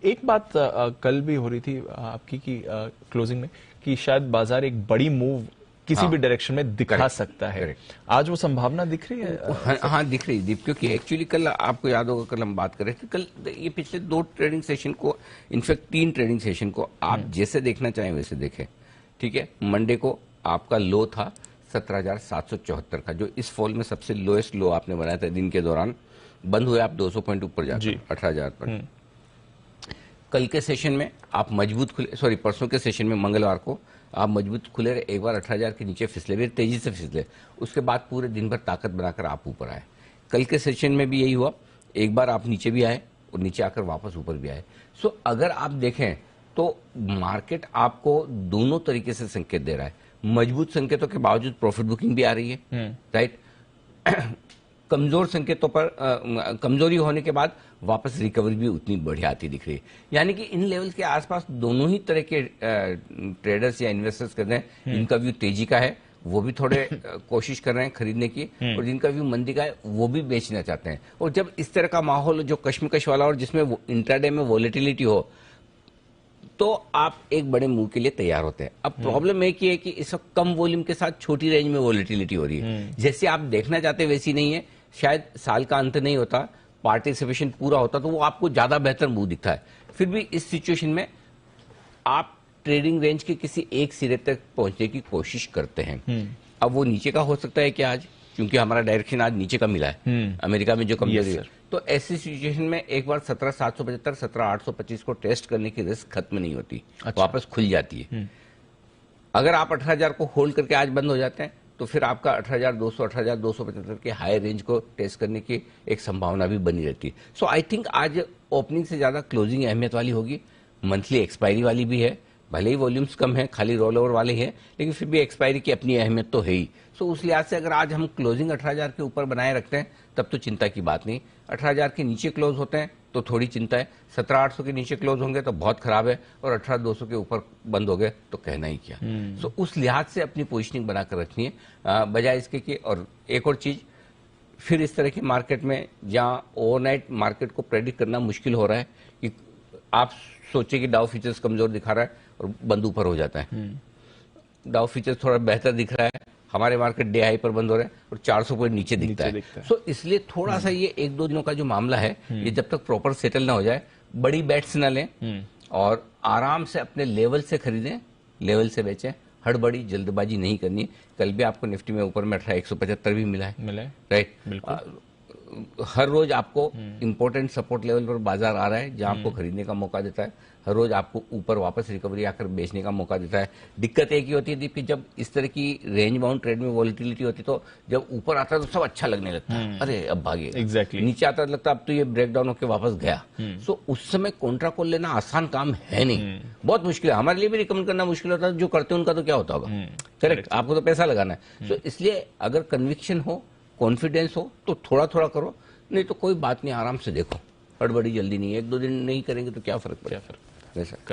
एक बात कल भी हो रही थी आपकी कि क्लोजिंग में कि शायद बाजार एक बड़ी मूव किसी भी डायरेक्शन में दिखा सकता है। आज वो संभावना दिख रही है? हाँ दिख रही है दीप, क्योंकि एक्चुअली कल आपको याद होगा, कल हम बात कर रहे थे, कल ये पिछले 2 ट्रेडिंग सेशन को, इनफैक्ट 3 ट्रेडिंग सेशन को आप जैसे देखना चाहें वैसे देखें, ठीक है। मंडे को आपका लो था 17,774 का, जो इस फॉल में सबसे लोएस्ट लो आपने बनाया था दिन के दौरान। बंद हुए आप 200 पॉइंट ऊपर जाकर 18,000 पर। कल के सेशन में आप मजबूत खुले, सॉरी परसों के सेशन में मंगलवार को आप मजबूत खुले, एक बार 18,000 के नीचे फिसले, फिर तेजी से फिसले, उसके बाद पूरे दिन भर ताकत बनाकर आप ऊपर आए। कल के सेशन में भी यही हुआ, एक बार आप नीचे भी आए और नीचे आकर वापस ऊपर भी आए। सो अगर आप देखें तो मार्केट आपको दोनों तरीके से संकेत दे रहा है। मजबूत संकेतों के बावजूद प्रॉफिट बुकिंग भी आ रही है, राइट। कमजोर संकेतों पर कमजोरी होने के बाद वापस रिकवरी भी उतनी बढ़िया आती दिख रही है। यानी कि इन लेवल के आसपास दोनों ही तरह के ट्रेडर्स या इन्वेस्टर्स कर रहे हैं। जिनका व्यू तेजी का है वो भी थोड़े कोशिश कर रहे हैं खरीदने की, और जिनका व्यू मंदी का है वो भी बेचना चाहते हैं। और जब इस तरह का माहौल जो कश्मकश वाला और जिसमें इंट्राडे में वॉलेटिलिटी हो, तो आप एक बड़े मूव के लिए तैयार होते हैं। अब प्रॉब्लम एक ही है कि इस वक्त कम वॉल्यूम के साथ छोटी रेंज में वॉलेटिलिटी हो रही है। जैसे आप देखना चाहते वैसी नहीं है। शायद साल का अंत नहीं होता, पार्टिसिपेशन पूरा होता तो वो आपको ज्यादा बेहतर मूव दिखता है। फिर भी इस सिचुएशन में आप ट्रेडिंग रेंज के किसी एक सिरे तक पहुंचने की कोशिश करते हैं। अब वो नीचे का हो सकता है कि आज, क्योंकि हमारा डायरेक्शन आज नीचे का मिला है अमेरिका में जो कमजोरी है, तो ऐसी सिचुएशन में एक बार 17,775 17,825 को टेस्ट करने की रिस्क खत्म नहीं होती। अच्छा। वापस खुल जाती है। अगर आप 18,000 को होल्ड करके आज बंद हो जाते हैं तो फिर आपका 18,200 18,275 के हाई रेंज को टेस्ट करने की एक संभावना भी बनी रहती है। सो आई थिंक आज ओपनिंग से ज्यादा क्लोजिंग अहमियत वाली होगी। मंथली एक्सपायरी वाली भी है, भले ही वॉल्यूम्स कम है, खाली रोल ओवर वाले हैं, लेकिन फिर भी एक्सपायरी की अपनी अहमियत तो है ही। सो उस लिहाज से अगर आज हम क्लोजिंग 18,000 के ऊपर बनाए रखते हैं तब तो चिंता की बात नहीं। 18,000 के नीचे क्लोज होते हैं तो थोड़ी चिंता है, 17,800 के नीचे क्लोज होंगे तो बहुत खराब है, और 18,200 के ऊपर बंद हो गए तो कहना ही क्या। सो उस लिहाज से अपनी पोजिशनिंग बनाकर रखनी है बजाय इसके कि। और एक और चीज, फिर इस तरह की मार्केट में जहां ओवरनाइट मार्केट को प्रेडिक्ट करना मुश्किल हो रहा है कि आप सोचे कि डाउ फ्यूचर्स कमजोर दिखा रहा है और बंद ऊपर हो जाता है। डाउ फ्यूचर्स थोड़ा बेहतर दिख रहा है, हमारे मार्केट डे हाई पर बंद हो रहा है और 400 पॉइंट नीचे दिखता है। सो इसलिए थोड़ा सा ये 1-2 दिनों का जो मामला है, ये जब तक प्रॉपर सेटल ना हो जाए, बड़ी बैट्स ना लें और आराम से अपने लेवल से खरीदें, लेवल से बेचें। हड़बड़ी जल्दबाजी नहीं करनी। कल भी आपको निफ्टी में ऊपर में 18,175 भी मिला है, राइट। हर रोज आपको इंपॉर्टेंट सपोर्ट लेवल पर बाजार आ रहा है जहां आपको खरीदने का मौका देता है। हर रोज आपको ऊपर वापस रिकवरी आकर बेचने का मौका देता है। दिक्कत एक ही होती है कि जब इस तरह की रेंज बाउंड ट्रेड में वॉलेटिलिटी होती है तो जब ऊपर आता है तो सब अच्छा लगने लगता है, अरे अब भागे। Exactly. नीचे आता है लगता है अब तो ये ब्रेकडाउन होकर वापस गया। सो उस समय कॉन्ट्रा कॉल लेना आसान काम है नहीं, बहुत मुश्किल है। हमारे लिए भी रिकमेंड करना मुश्किल होता है, जो करते हैं उनका तो क्या होता होगा, करेक्ट। आपको तो पैसा लगाना है। सो इसलिए अगर कन्विक्शन हो, कॉन्फिडेंस हो तो थोड़ा थोड़ा करो, नहीं तो कोई बात नहीं, आराम से देखो। हड़बड़ी जल्दी नहीं है, 1-2 दिन नहीं करेंगे तो क्या फर्क पड़ेगा।